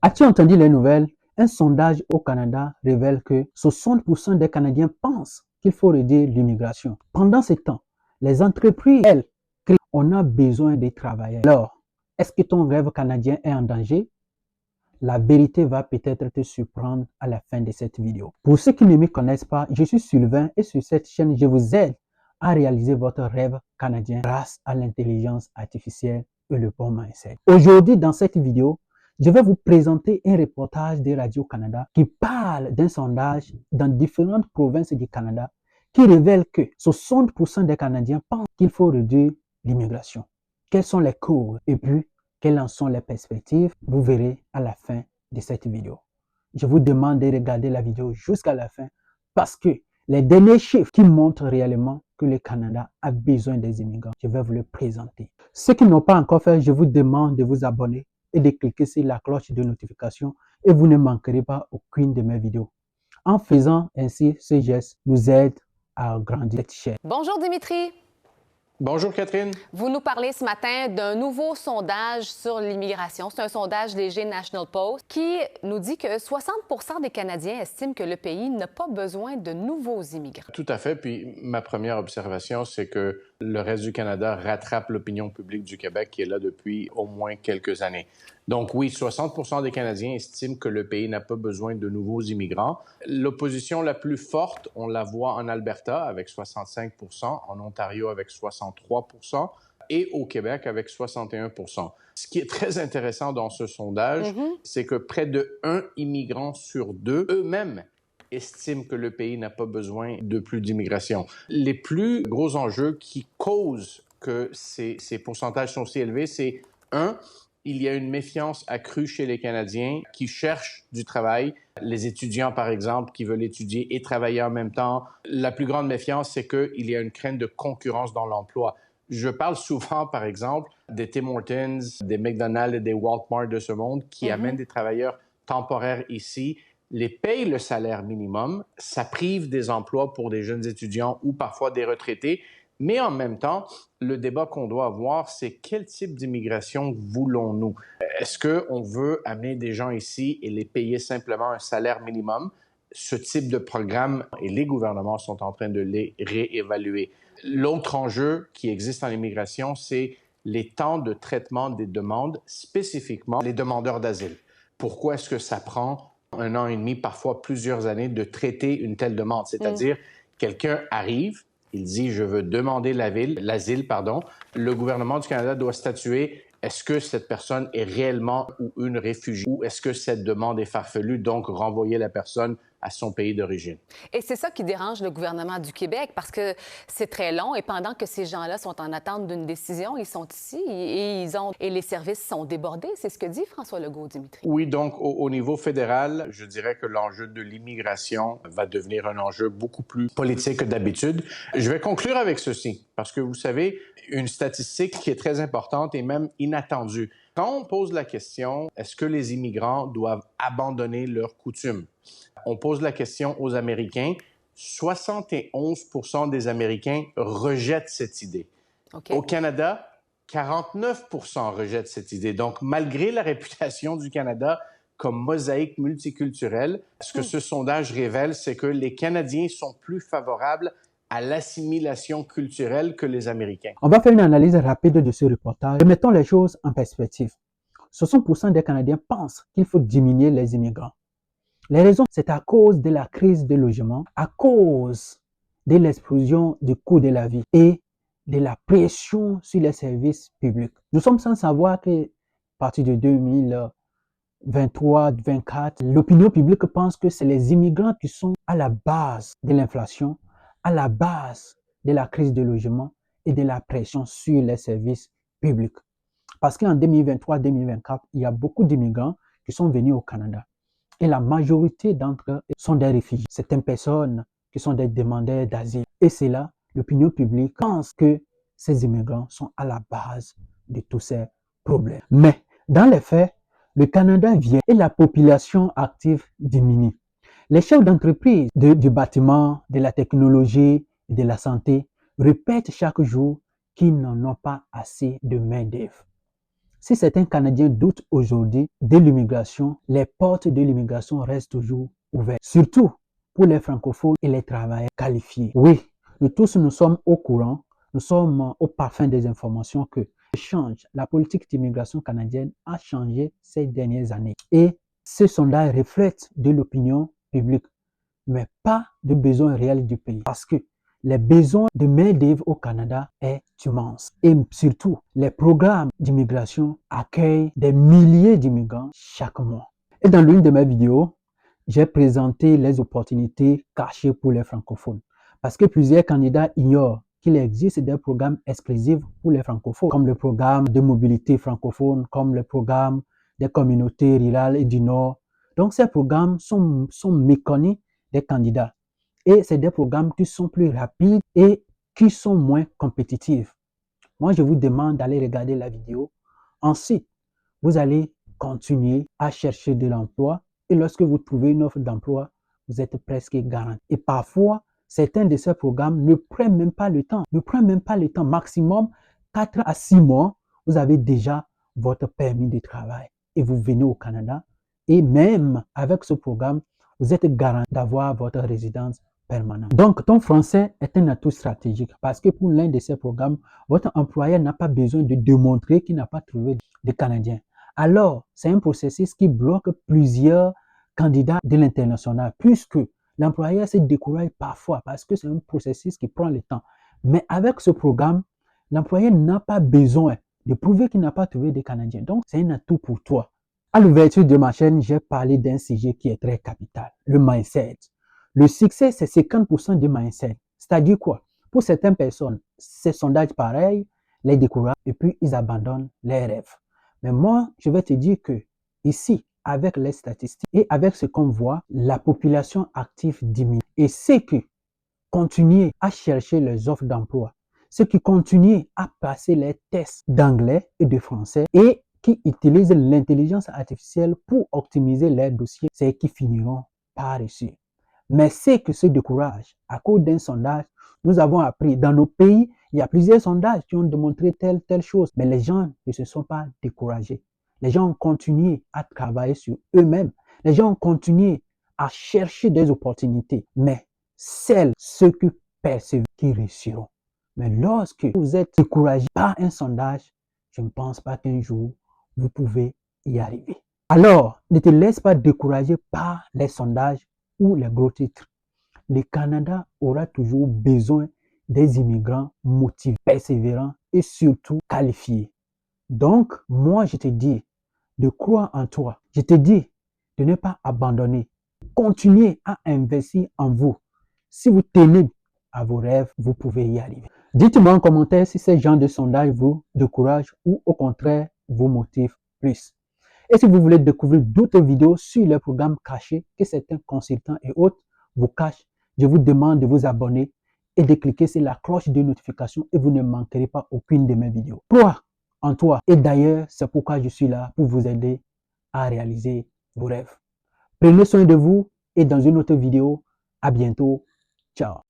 As-tu entendu les nouvelles? Un sondage au Canada révèle que 60% des Canadiens pensent qu'il faut réduire l'immigration. Pendant ce temps, les entreprises, elles, crient on a besoin de travailleurs. Alors, est-ce que ton rêve canadien est en danger? La vérité va peut-être te surprendre à la fin de cette vidéo. Pour ceux qui ne me connaissent pas, je suis Sylvain et sur cette chaîne, je vous aide à réaliser votre rêve canadien grâce à l'intelligence artificielle et le bon mindset. Aujourd'hui, dans cette vidéo, je vais vous présenter un reportage de Radio-Canada qui parle d'un sondage dans différentes provinces du Canada qui révèle que 60% des Canadiens pensent qu'il faut réduire l'immigration. Quelles sont les causes et puis quelles en sont les perspectives? Vous verrez à la fin de cette vidéo. Je vous demande de regarder la vidéo jusqu'à la fin parce que les derniers chiffres qui montrent réellement que le Canada a besoin des immigrants, je vais vous les présenter. Ceux qui n'ont pas encore fait, je vous demande de vous abonner et de cliquer sur la cloche de notification et vous ne manquerez pas aucune de mes vidéos. En faisant ainsi, ce geste nous aide à grandir cette chaîne. Bonjour Dimitri. Bonjour Catherine. Vous nous parlez ce matin d'un nouveau sondage sur l'immigration. C'est un sondage léger National Post qui nous dit que 60% des Canadiens estiment que le pays n'a pas besoin de nouveaux immigrants. Tout à fait. Puis ma première observation, c'est que le reste du Canada rattrape l'opinion publique du Québec qui est là depuis au moins quelques années. Donc oui, 60% des Canadiens estiment que le pays n'a pas besoin de nouveaux immigrants. L'opposition la plus forte, on la voit en Alberta avec 65%, en Ontario avec 63% et au Québec avec 61%. Ce qui est très intéressant dans ce sondage, c'est que près de 1 immigrant sur 2 eux-mêmes estiment que le pays n'a pas besoin de plus d'immigration. Les plus gros enjeux qui causent que ces pourcentages sont si élevés, c'est il y a une méfiance accrue chez les Canadiens qui cherchent du travail. Les étudiants, par exemple, qui veulent étudier et travailler en même temps. La plus grande méfiance, c'est qu'il y a une crainte de concurrence dans l'emploi. Je parle souvent, par exemple, des Tim Hortons, des McDonald's et des Walmart de ce monde qui amènent des travailleurs temporaires ici, les payent le salaire minimum, ça prive des emplois pour des jeunes étudiants ou parfois des retraités. Mais en même temps, le débat qu'on doit avoir, c'est quel type d'immigration voulons-nous? Est-ce qu'on veut amener des gens ici et les payer simplement un salaire minimum? Ce type de programme, et les gouvernements sont en train de les réévaluer. L'autre enjeu qui existe en immigration, c'est les temps de traitement des demandes, spécifiquement les demandeurs d'asile. Pourquoi est-ce que ça prend 1 an et demi, parfois plusieurs années, de traiter une telle demande? C'est-à-dire, quelqu'un arrive, il dit « je veux demander l'asile », le gouvernement du Canada doit statuer est-ce que cette personne est réellement ou une réfugiée ou est-ce que cette demande est farfelue, donc renvoyer la personne à son pays d'origine. Et c'est ça qui dérange le gouvernement du Québec parce que c'est très long et pendant que ces gens-là sont en attente d'une décision, ils sont ici et les services sont débordés. C'est ce que dit François Legault, Dimitri. Oui, donc au niveau fédéral, je dirais que l'enjeu de l'immigration va devenir un enjeu beaucoup plus politique que d'habitude. Je vais conclure avec ceci parce que vous savez, une statistique qui est très importante et même inattendue. Quand on pose la question, est-ce que les immigrants doivent abandonner leurs coutumes? On pose la question aux Américains. 71% des Américains rejettent cette idée. Au Canada, 49% rejettent cette idée. Donc, malgré la réputation du Canada comme mosaïque multiculturelle, ce que ce sondage révèle, c'est que les Canadiens sont plus favorables à l'assimilation culturelle que les Américains. On va faire une analyse rapide de ce reportage. Mettons les choses en perspective. 60% des Canadiens pensent qu'il faut diminuer les immigrants. Les raisons, c'est à cause de la crise de logement, à cause de l'explosion du coût de la vie et de la pression sur les services publics. Nous sommes sans savoir que, à partir de 2023-2024, l'opinion publique pense que c'est les immigrants qui sont à la base de l'inflation, à la base de la crise de logement et de la pression sur les services publics. Parce qu'en 2023-2024, il y a beaucoup d'immigrants qui sont venus au Canada. Et la majorité d'entre eux sont des réfugiés. Certaines personnes qui sont des demandeurs d'asile. Et c'est là, l'opinion publique pense que ces immigrants sont à la base de tous ces problèmes. Mais dans les faits, le Canada vient et la population active diminue. Les chefs d'entreprise du bâtiment, de la technologie et de la santé répètent chaque jour qu'ils n'en ont pas assez de main-d'œuvre. Si certains Canadiens doutent aujourd'hui de l'immigration, les portes de l'immigration restent toujours ouvertes, surtout pour les francophones et les travailleurs qualifiés. Oui, nous tous nous sommes au courant, nous sommes au parfum des informations que la politique d'immigration canadienne a changé ces dernières années. Et ce sondage reflète de l'opinion publique, mais pas de besoins réels du pays. Parce que les besoins de main-d'œuvre au Canada est immense. Et surtout, les programmes d'immigration accueillent des milliers d'immigrants chaque mois. Et dans l'une de mes vidéos, j'ai présenté les opportunités cachées pour les francophones. Parce que plusieurs candidats ignorent qu'il existe des programmes exclusifs pour les francophones, comme le programme de mobilité francophone, comme le programme des communautés rurales et du Nord. Donc ces programmes sont méconnus des candidats. Et c'est des programmes qui sont plus rapides et qui sont moins compétitifs. Moi, je vous demande d'aller regarder la vidéo. Ensuite, vous allez continuer à chercher de l'emploi. Et lorsque vous trouvez une offre d'emploi, vous êtes presque garanti. Et parfois, certains de ces programmes ne prennent même pas le temps. Maximum 4 à 6 mois, vous avez déjà votre permis de travail. Et vous venez au Canada. Et même avec ce programme, vous êtes garanti d'avoir votre résidence permanente. Donc, ton français est un atout stratégique parce que pour l'un de ces programmes, votre employeur n'a pas besoin de démontrer qu'il n'a pas trouvé de Canadiens. Alors, c'est un processus qui bloque plusieurs candidats de l'international puisque l'employeur se décourage parfois parce que c'est un processus qui prend le temps. Mais avec ce programme, l'employeur n'a pas besoin de prouver qu'il n'a pas trouvé de Canadiens. Donc, c'est un atout pour toi. À l'ouverture de ma chaîne, j'ai parlé d'un sujet qui est très capital, le mindset. Le succès, c'est 50% du mindset. C'est-à-dire quoi? Pour certaines personnes, ces sondages pareils les découragent et puis ils abandonnent leurs rêves. Mais moi, je vais te dire que ici, avec les statistiques et avec ce qu'on voit, la population active diminue. Et ceux qui continuent à chercher les offres d'emploi, ceux qui continuent à passer les tests d'anglais et de français et qui utilisent l'intelligence artificielle pour optimiser leurs dossiers, c'est qui finiront par réussir. Mais ceux qui se découragent à cause d'un sondage, nous avons appris dans nos pays, il y a plusieurs sondages qui ont démontré telle chose, mais les gens ne se sont pas découragés. Les gens ont continué à travailler sur eux-mêmes. Les gens ont continué à chercher des opportunités. Mais ceux qui persévèrent, qui réussiront. Mais lorsque vous êtes découragé par un sondage, je ne pense pas qu'un jour, vous pouvez y arriver. Alors, ne te laisse pas décourager par les sondages ou les gros titres. Le Canada aura toujours besoin des immigrants motivés, persévérants et surtout qualifiés. Donc, moi, je te dis de croire en toi. Je te dis de ne pas abandonner. Continuez à investir en vous. Si vous tenez à vos rêves, vous pouvez y arriver. Dites-moi en commentaire si ce genre de sondage vous décourage ou au contraire vous motive plus. Et si vous voulez découvrir d'autres vidéos sur les programmes cachés que certains consultants et autres vous cachent, je vous demande de vous abonner et de cliquer sur la cloche de notification et vous ne manquerez pas aucune de mes vidéos. Crois en toi. Et d'ailleurs, c'est pourquoi je suis là pour vous aider à réaliser vos rêves. Prenez soin de vous et dans une autre vidéo, à bientôt. Ciao.